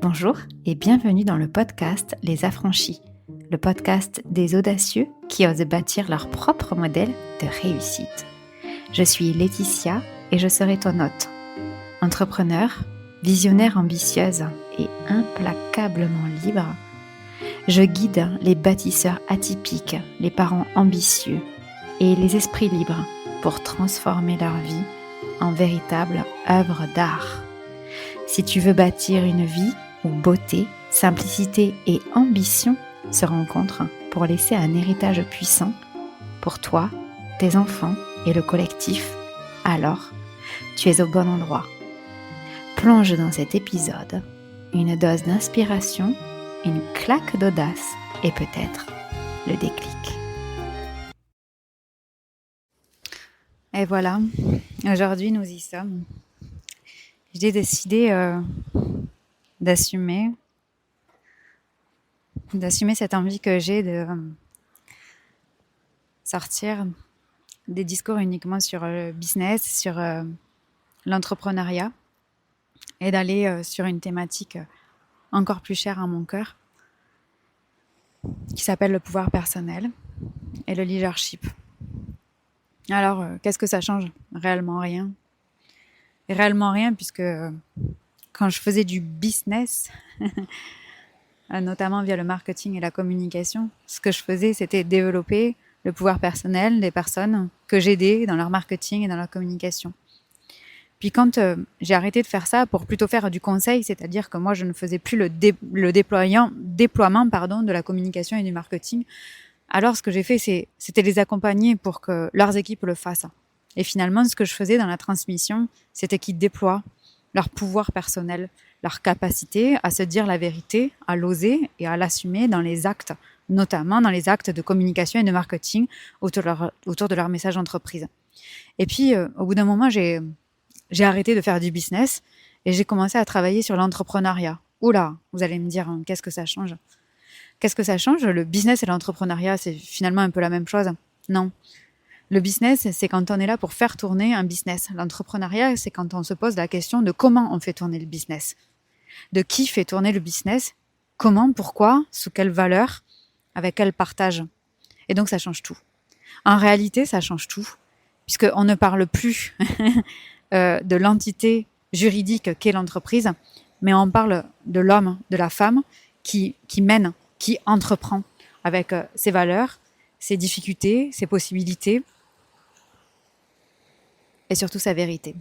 Bonjour et bienvenue dans le podcast Les Affranchis, le podcast des audacieux qui osent bâtir leur propre modèle de réussite. Je suis Laetitia et je serai ton hôte. Entrepreneur, visionnaire ambitieuse et implacablement libre, je guide les bâtisseurs atypiques, les parents ambitieux et les esprits libres pour transformer leur vie en véritable œuvre d'art. Si tu veux bâtir une vie où beauté, simplicité et ambition se rencontrent pour laisser un héritage puissant pour toi, tes enfants et le collectif, alors tu es au bon endroit. Plonge dans cet épisode une dose d'inspiration, une claque d'audace et peut-être le déclic. Et voilà, aujourd'hui nous y sommes. J'ai décidé d'assumer cette envie que j'ai de sortir des discours uniquement sur le business, sur l'entrepreneuriat et d'aller sur une thématique encore plus chère à mon cœur qui s'appelle le pouvoir personnel et le leadership. Alors, qu'est-ce que ça change ? Réellement rien. Et réellement rien puisque quand je faisais du business, notamment via le marketing et la communication, ce que je faisais, c'était développer le pouvoir personnel des personnes que j'aidais dans leur marketing et dans leur communication. Puis quand j'ai arrêté de faire ça pour plutôt faire du conseil, c'est-à-dire que moi je ne faisais plus le déploiement de la communication et du marketing, alors ce que j'ai fait c'était les accompagner pour que leurs équipes le fassent. Et finalement ce que je faisais dans la transmission, c'était qu'ils déploient leur pouvoir personnel, leur capacité à se dire la vérité, à l'oser et à l'assumer dans les actes, notamment dans les actes de communication et de marketing autour de leur message d'entreprise. Et puis au bout d'un moment j'ai arrêté de faire du business et j'ai commencé à travailler sur l'entrepreneuriat. Oula, vous allez me dire, qu'est-ce que ça change ? Qu'est-ce que ça change ? Le business et l'entrepreneuriat, c'est finalement un peu la même chose ? Non. Le business, c'est quand on est là pour faire tourner un business. L'entrepreneuriat, c'est quand on se pose la question de comment on fait tourner le business. De qui fait tourner le business ? Comment ? Pourquoi ? Sous quelle valeur ? Avec quel partage ? Et donc, ça change tout. En réalité, ça change tout, puisqu'on ne parle plus de l'entité juridique qu'est l'entreprise, mais on parle de l'homme, de la femme qui mène, qui entreprend avec ses valeurs, ses difficultés, ses possibilités et surtout sa vérité.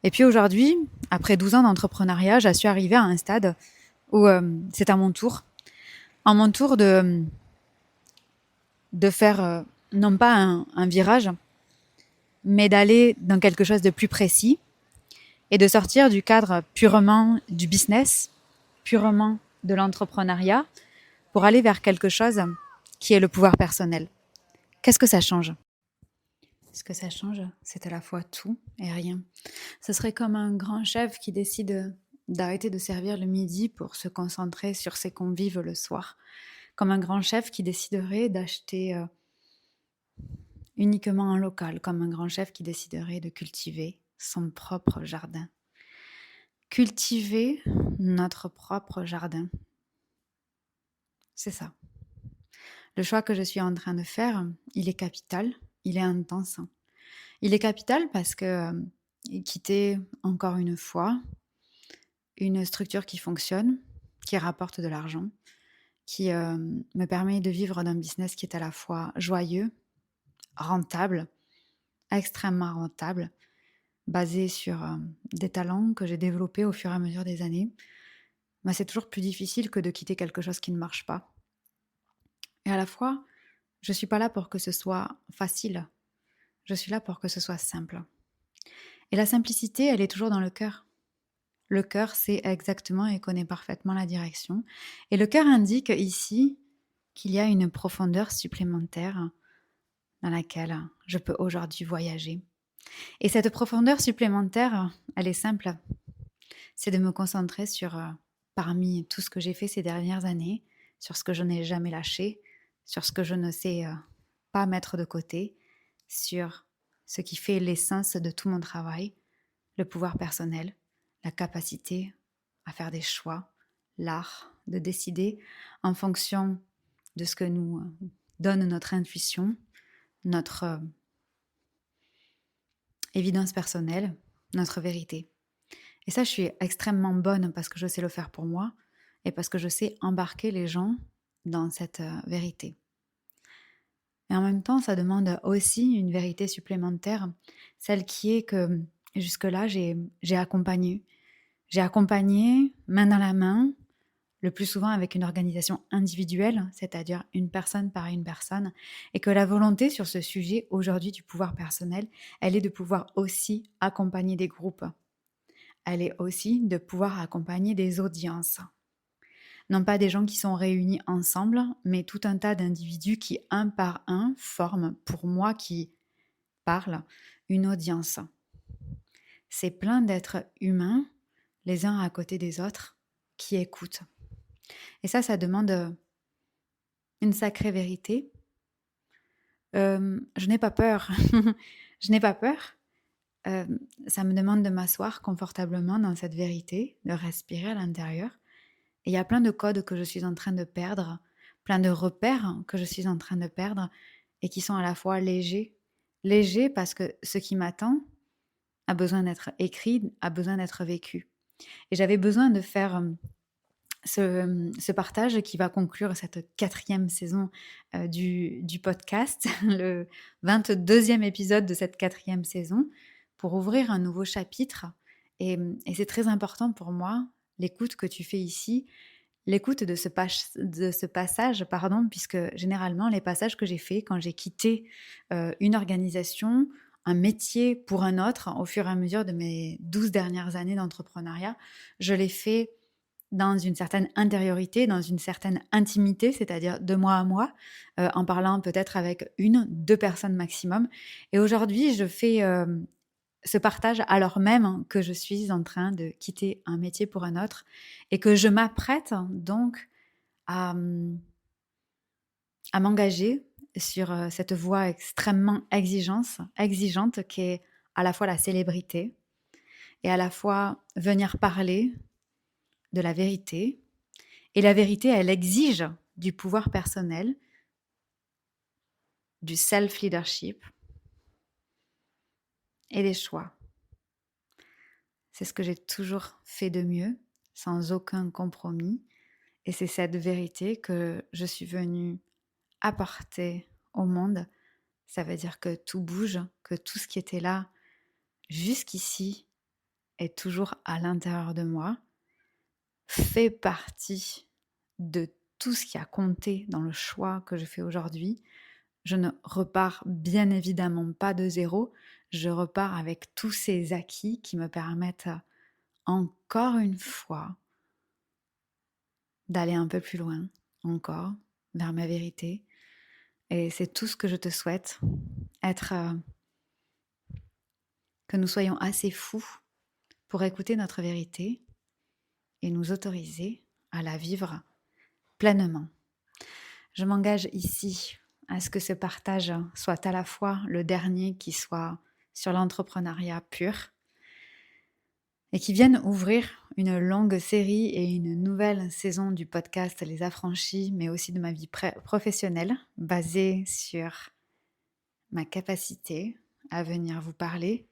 Et puis aujourd'hui, après 12 ans d'entrepreneuriat, je suis arrivée à un stade où c'est à mon tour de faire non pas un virage, mais d'aller dans quelque chose de plus précis et de sortir du cadre purement du business, purement de l'entrepreneuriat, pour aller vers quelque chose qui est le pouvoir personnel. Qu'est-ce que ça change ? Ce que ça change, c'est à la fois tout et rien. Ce serait comme un grand chef qui décide d'arrêter de servir le midi pour se concentrer sur ses convives le soir. Comme un grand chef qui déciderait d'acheter uniquement un local, comme un grand chef qui déciderait de cultiver son propre jardin. Cultiver notre propre jardin. C'est ça. Le choix que je suis en train de faire, il est capital, il est intense. Il est capital parce que quitter encore une fois une structure qui fonctionne, qui rapporte de l'argent, qui me permet de vivre d'un business qui est à la fois joyeux, rentable, extrêmement rentable, basé sur des talents que j'ai développés au fur et à mesure des années, c'est toujours plus difficile que de quitter quelque chose qui ne marche pas. Et à la fois, je ne suis pas là pour que ce soit facile, je suis là pour que ce soit simple. Et la simplicité, elle est toujours dans le cœur. Le cœur sait exactement et connaît parfaitement la direction. Et le cœur indique ici qu'il y a une profondeur supplémentaire dans laquelle je peux aujourd'hui voyager. Et cette profondeur supplémentaire, elle est simple. C'est de me concentrer sur, parmi tout ce que j'ai fait ces dernières années, sur ce que je n'ai jamais lâché, sur ce que je ne sais pas mettre de côté, sur ce qui fait l'essence de tout mon travail, le pouvoir personnel, la capacité à faire des choix, l'art de décider en fonction de ce que nous donne notre intuition, notre évidence personnelle, notre vérité. Et ça, je suis extrêmement bonne parce que je sais le faire pour moi et parce que je sais embarquer les gens dans cette vérité. Et en même temps, ça demande aussi une vérité supplémentaire, celle qui est que jusque-là, j'ai accompagné. J'ai accompagné main dans la main, le plus souvent avec une organisation individuelle, c'est-à-dire une personne par une personne, et que la volonté sur ce sujet aujourd'hui du pouvoir personnel, elle est de pouvoir aussi accompagner des groupes. Elle est aussi de pouvoir accompagner des audiences. Non pas des gens qui sont réunis ensemble, mais tout un tas d'individus qui, un par un, forment, pour moi qui parle, une audience. C'est plein d'êtres humains, les uns à côté des autres, qui écoutent. Et ça demande une sacrée vérité. Je n'ai pas peur. Je n'ai pas peur. Ça me demande de m'asseoir confortablement dans cette vérité, de respirer à l'intérieur. Et il y a plein de codes que je suis en train de perdre, plein de repères que je suis en train de perdre et qui sont à la fois légers. Légers parce que ce qui m'attend a besoin d'être écrit, a besoin d'être vécu. Et j'avais besoin de faire ce partage qui va conclure cette 4e saison du podcast, le 22e épisode de cette 4e saison, pour ouvrir un nouveau chapitre. Et c'est très important pour moi, l'écoute que tu fais ici, l'écoute de ce passage, puisque généralement, les passages que j'ai faits quand j'ai quitté une organisation, un métier pour un autre, au fur et à mesure de mes 12 dernières années d'entrepreneuriat, je l'ai fait dans une certaine intériorité, dans une certaine intimité, c'est-à-dire de moi à moi, en parlant peut-être avec 1-2 personnes maximum. Et aujourd'hui, je fais ce partage alors même que je suis en train de quitter un métier pour un autre et que je m'apprête donc à m'engager sur cette voie extrêmement exigeante qui est à la fois la célébrité et à la fois venir parler de la vérité. Et la vérité, elle exige du pouvoir personnel, du self-leadership et des choix. C'est ce que j'ai toujours fait de mieux, sans aucun compromis. Et c'est cette vérité que je suis venue apporter au monde. Ça veut dire que tout bouge, que tout ce qui était là jusqu'ici est toujours à l'intérieur de moi, fait partie de tout ce qui a compté dans le choix que je fais aujourd'hui. Je ne repars bien évidemment pas de zéro, je repars avec tous ces acquis qui me permettent encore une fois d'aller un peu plus loin, encore, vers ma vérité. Et c'est tout ce que je te souhaite, que nous soyons assez fous pour écouter notre vérité et nous autoriser à la vivre pleinement. Je m'engage ici à ce que ce partage soit à la fois le dernier qui soit sur l'entrepreneuriat pur et qui vienne ouvrir une longue série et une nouvelle saison du podcast Les Affranchis, mais aussi de ma vie professionnelle, basée sur ma capacité à venir vous parler,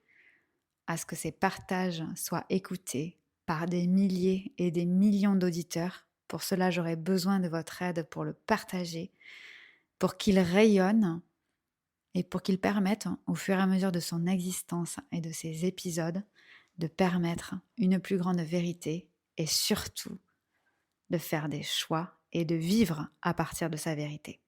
à ce que ces partages soient écoutés par des milliers et des millions d'auditeurs. Pour cela, j'aurai besoin de votre aide pour le partager, pour qu'il rayonne et pour qu'il permette, au fur et à mesure de son existence et de ses épisodes, de permettre une plus grande vérité et surtout de faire des choix et de vivre à partir de sa vérité.